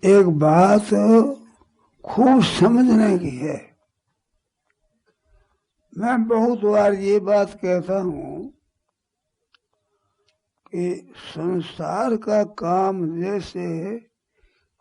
एक बात खूब समझने की है। मैं बहुत बार ये बात कहता हूँ कि संसार का काम जैसे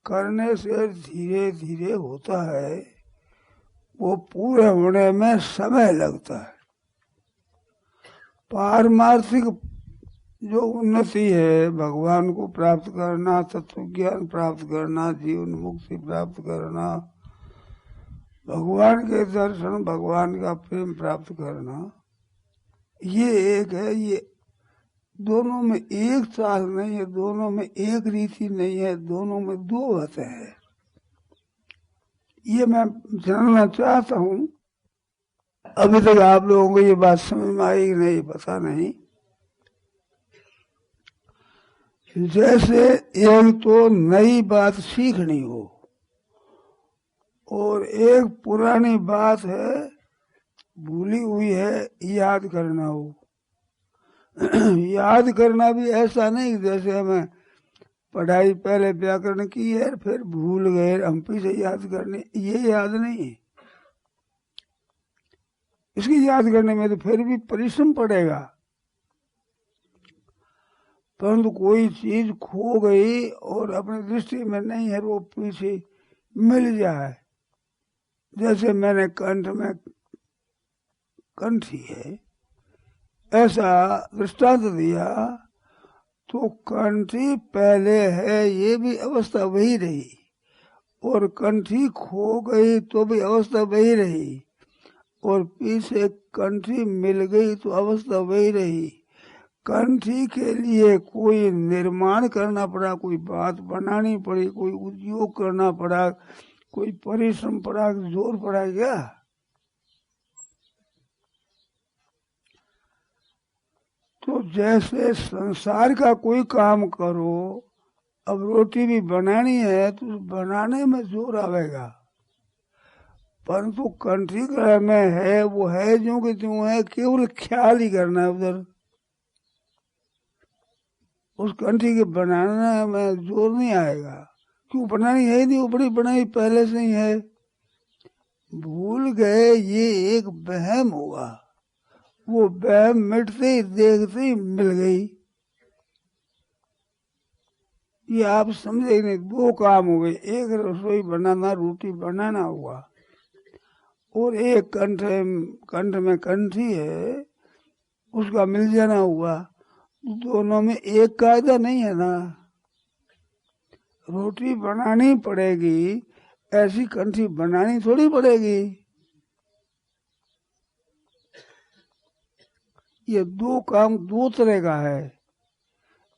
करने से धीरे धीरे होता है, वो पूरे होने में समय लगता है। पारमार्थिक जो उन्नति है, भगवान को प्राप्त करना, तत्व ज्ञान प्राप्त करना, जीवन मुक्ति प्राप्त करना, भगवान के दर्शन, भगवान का प्रेम प्राप्त करना, ये एक है। ये दोनों में एक चाल नहीं है, दोनों में एक रीति नहीं है, दोनों में दो बातें हैं। ये मैं जानना चाहता हूँ। अभी तक आप लोगों को ये बात समझ में आई नहीं, पता नहीं। जैसे एक तो नई बात सीखनी हो और एक पुरानी बात है, भूली हुई है, याद करना हो। याद करना भी ऐसा नहीं जैसे हमें पढ़ाई पहले व्याकरण की है फिर भूल गए, हम फिर से याद करने, ये याद नहीं है। इसकी याद करने में तो फिर भी परिश्रम पड़ेगा। परंतु कोई चीज खो गई और अपनी दृष्टि में नहीं है, वो पीछे मिल जाए। जैसे मैंने कंठ में कंठी है ऐसा दृष्टांत दिया, तो कंठी पहले है ये भी अवस्था वही रही, और कंठी खो गई तो भी अवस्था वही रही, और पीछे कंठी मिल गई तो अवस्था वही रही। कंठी के लिए कोई निर्माण करना पड़ा, कोई बात बनानी पड़ी, कोई उद्योग करना पड़ा, कोई परिश्रम पड़ा, जोर पड़ा क्या? तो जैसे संसार का कोई काम करो, अब रोटी भी बनानी है तो बनाने में जोर आवेगा, परंतु कंठी में है वो है जो कि त्यों है, केवल ख्याल ही करना है उधर। उस कंठी के बनाने में जोर नहीं आएगा, क्यों? बनानी है ही नहीं, वो बड़ी बनाई पहले से ही है। भूल गए ये एक वहम होगा, वो वहम मिटते ही देखते ही मिल गई। ये आप समझे नहीं, दो काम हो गए। एक रसोई बनाना, रोटी बनाना हुआ, और एक कंठ में कंठी है उसका मिल जाना हुआ। दोनों में एक कायदा नहीं है ना। रोटी बनानी पड़ेगी, ऐसी कंठी बनानी थोड़ी पड़ेगी। ये दो काम दो तरह का है।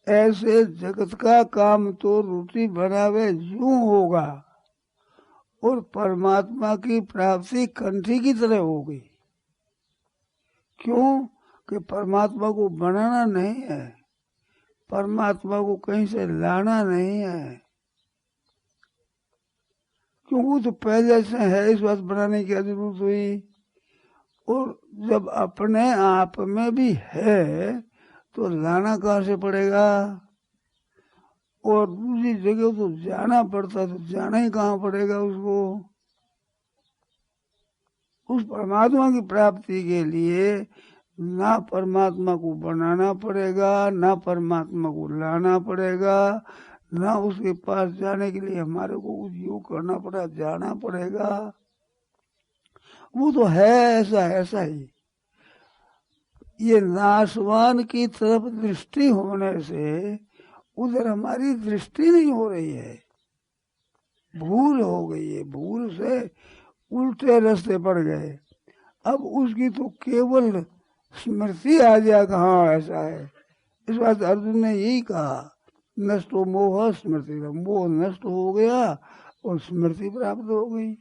ऐसे जगत का काम तो रोटी बनावे यूं होगा, और परमात्मा की प्राप्ति कंठी की तरह होगी। क्यों? कि परमात्मा को बनाना नहीं है, परमात्मा को कहीं से लाना नहीं है, क्योंकि तो पहले से है, इस बात बनाने की जरूरत हुई। और जब अपने आप में भी है तो लाना कहाँ से पड़ेगा? और दूसरी जगह तो जाना पड़ता, तो जाना ही कहाँ पड़ेगा उसको? उस परमात्मा की प्राप्ति के लिए ना परमात्मा को बनाना पड़ेगा, ना परमात्मा को लाना पड़ेगा, ना उसके पास जाने के लिए हमारे को उद्योग करना पड़ा, जाना पड़ेगा। वो तो है ऐसा ऐसा ही। ये नाशवान की तरफ दृष्टि होने से उधर हमारी दृष्टि नहीं हो रही है, भूल हो गई है, भूल से उल्टे रास्ते पड़ गए। अब उसकी तो केवल स्मृति आ जाएगा, हाँ ऐसा है। इस बात अर्जुन ने यही कहा, नष्टो मोह स्मृति, मोह नष्ट हो गया और स्मृति प्राप्त हो गई।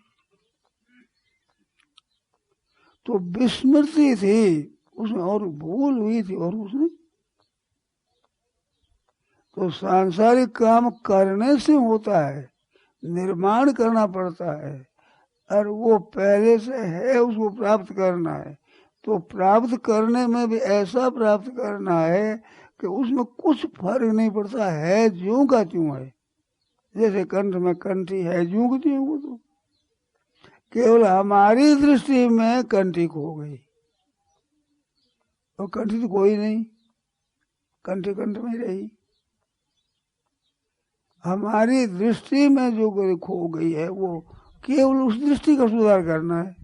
तो विस्मृति थी उसमें, और भूल हुई थी, और उसने तो सांसारिक काम करने से होता है, निर्माण करना पड़ता है, और वो पहले से है, उसको प्राप्त करना है। तो प्राप्त करने में भी ऐसा प्राप्त करना है कि उसमें कुछ फर्क नहीं पड़ता, है ज्यों का त्यों है। जैसे कंठ में कंठी है, जूगती है वो तो केवल हमारी दृष्टि में कंठी खो गई, और कंठी तो कोई नहीं, कंठ कंठ में रही। हमारी दृष्टि में जो खो गई है वो केवल उस दृष्टि का सुधार करना है,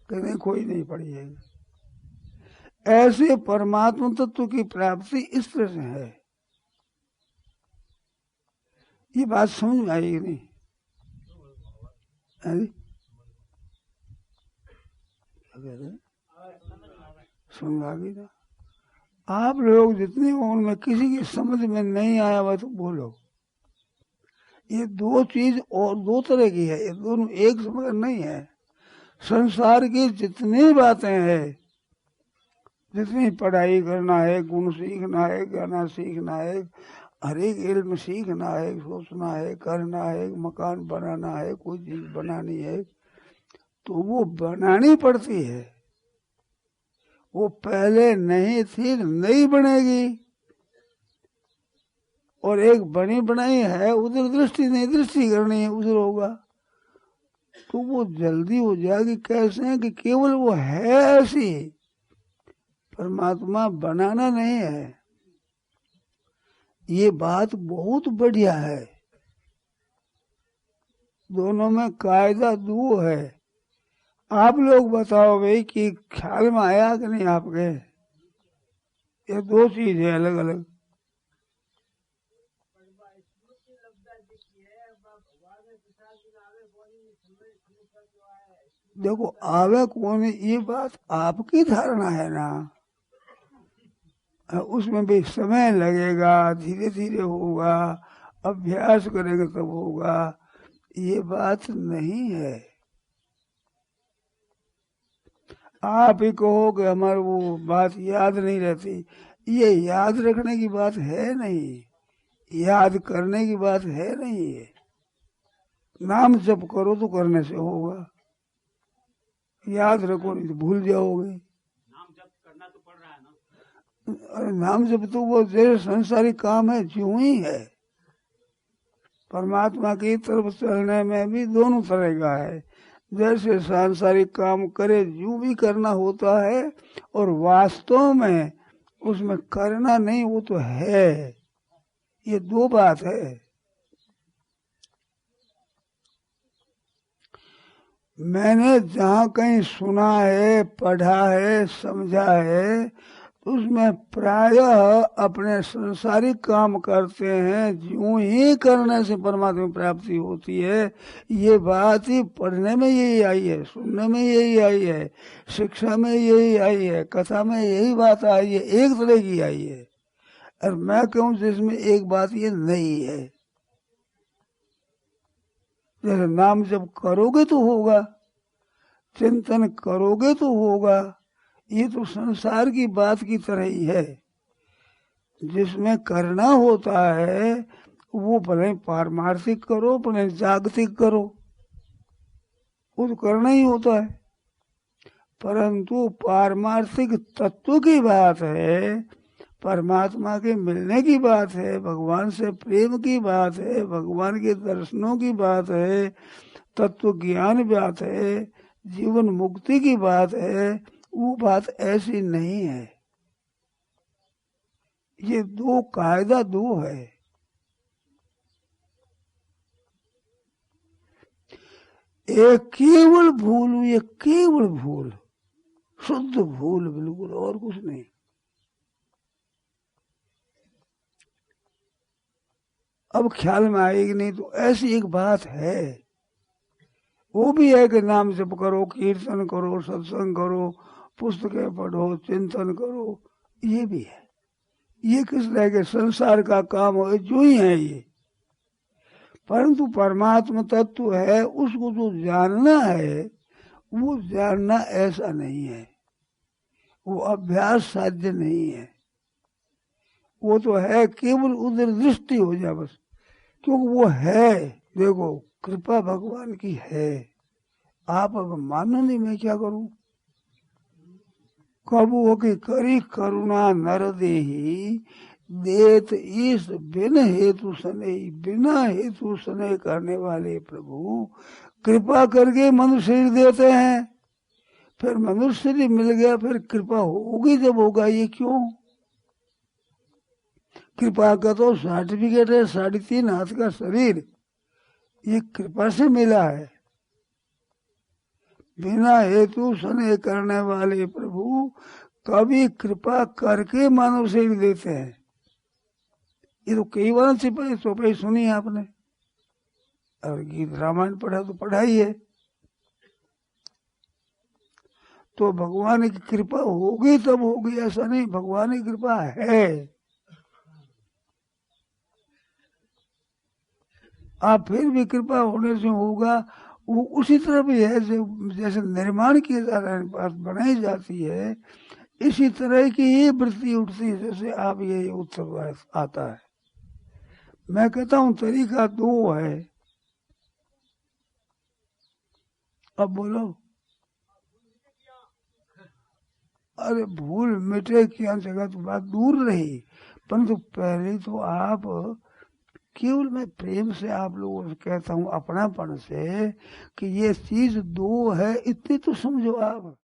कि नहीं खोई नहीं पड़ी है। ऐसे परमात्मा तत्व की प्राप्ति इस तरह से है। ये बात समझ में आएगी नहीं? समझ आ गई ना? आप लोग जितने हो उनमें किसी की समझ में नहीं आया हुआ तो बोलो। ये दो चीज और दो तरह की है, ये दोनों एक समझ नहीं है। संसार की जितनी बातें हैं, जितनी पढ़ाई करना है, गुण सीखना है, गाना सीखना है, हर एक इल्म सीखना है, सोचना है, करना है, मकान बनाना है, कोई चीज बनानी है, तो वो बनानी पड़ती है। वो पहले नहीं थी, नहीं बनेगी। और एक बनी बनाई है, उधर दृष्टि नहीं, दृष्टि करनी है, उधर होगा तो वो जल्दी हो जाएगी। कैसे है कि केवल वो है ऐसी, परमात्मा बनाना नहीं है। ये बात बहुत बढ़िया है। दोनों में कायदा दो है। आप लोग बताओ भाई कि ख्याल में आया कि नहीं आपके? ये दो चीज है अलग अलग। देखो आवे कौन, ये बात आपकी धारणा है ना, उसमें भी समय लगेगा, धीरे धीरे होगा, अभ्यास करेंगे तब होगा, ये बात नहीं है। आप ही कहो कि हमारे वो बात याद नहीं रहती, ये याद रखने की बात है नहीं, याद करने की बात है नहीं है। नाम जप करो तो करने से होगा, याद रखो नहीं तो भूल जाओगे। नाम जप करना तो पड़ रहा है ना। अरे नाम जप तो वो जैसे संसारी काम है ज्यों ही है। परमात्मा की तरफ चलने में भी दोनों तरह का है। जैसे सांसारिक काम करे यूं भी करना होता है, और वास्तव में उसमें करना नहीं, वो तो है। ये दो बात है। मैंने जहाँ कहीं सुना है, पढ़ा है, समझा है, उसमें प्रायः अपने संसारिक काम करते हैं, यूं ही करने से परमात्मा की प्राप्ति होती है। ये बात ही पढ़ने में यही आई है, सुनने में यही आई है, शिक्षा में यही आई है, कथा में यही बात आई है, एक तरह की आई है। और मैं कहूँ जिसमें एक बात ये नहीं है। जैसे नाम जब करोगे तो होगा, चिंतन करोगे तो होगा, ये तो संसार की बात की तरह ही है। जिसमें करना होता है वो भले पारमार्थिक करो, भले जागतिक करो, वो तो करना ही होता है। परंतु पारमार्थिक तत्व की बात है, परमात्मा के मिलने की बात है, भगवान से प्रेम की बात है, भगवान के दर्शनों की बात है, तत्व ज्ञान बात है, जीवन मुक्ति की बात है, वो बात ऐसी नहीं है। ये दो कायदा दो है। एक केवल भूल, ये केवल भूल, शुद्ध भूल, बिल्कुल और कुछ नहीं। अब ख्याल में आएगी नहीं तो ऐसी एक बात है, वो भी है कि नाम जप करो, कीर्तन करो, सत्संग करो, पुस्तकें पढ़ो, चिंतन करो, ये भी है। ये किस तरह के संसार का काम हो, जो ही है ये। परंतु परमात्मा तत्व है, उसको जो जानना है वो जानना ऐसा नहीं है, वो अभ्यास साध्य नहीं है। वो तो है केवल उधर दृष्टि हो जाए बस, क्योंकि वो है। देखो कृपा भगवान की है, आप अब मानो नहीं, मैं क्या करूं। कबू की करी करुणा नर देही, देत ईश बिन हेतु सने, बिना हेतु सने करने वाले प्रभु कृपा करके मनुष्य शरीर देते हैं। फिर मनुष्य शरीर मिल गया, फिर कृपा होगी जब होगा, ये क्यों? कृपा का तो सर्टिफिकेट है, 3.5 हाथ का शरीर, ये कृपा से मिला है। बिना हेतु स्नेह करने वाले प्रभु कभी कृपा करके मानव शरीर देते हैं। ये तो कई बार चौपाई सुनी है आपने, और गीत रामायण पढ़ा तो पढ़ा ही है। तो भगवान की कृपा होगी तब होगी, ऐसा नहीं, भगवान की कृपा है। आप फिर भी कृपा होने से होगा, वो उसी तरह भी है जैसे निर्माण किया जा रहा है, बात बनाई जाती है, इसी तरह की ही वृत्ति उठती है जैसे आप ये उत्तर आता है। मैं कहता हूँ तरीका 2 है। अब बोलो। अरे भूल मिटे क्या जगह तो बात दूर रही, परंतु पहले तो आप केवल, मैं प्रेम से आप लोगों से कहता हूँ, अपनापन से, कि ये चीज 2 है, इतनी तो समझो आप।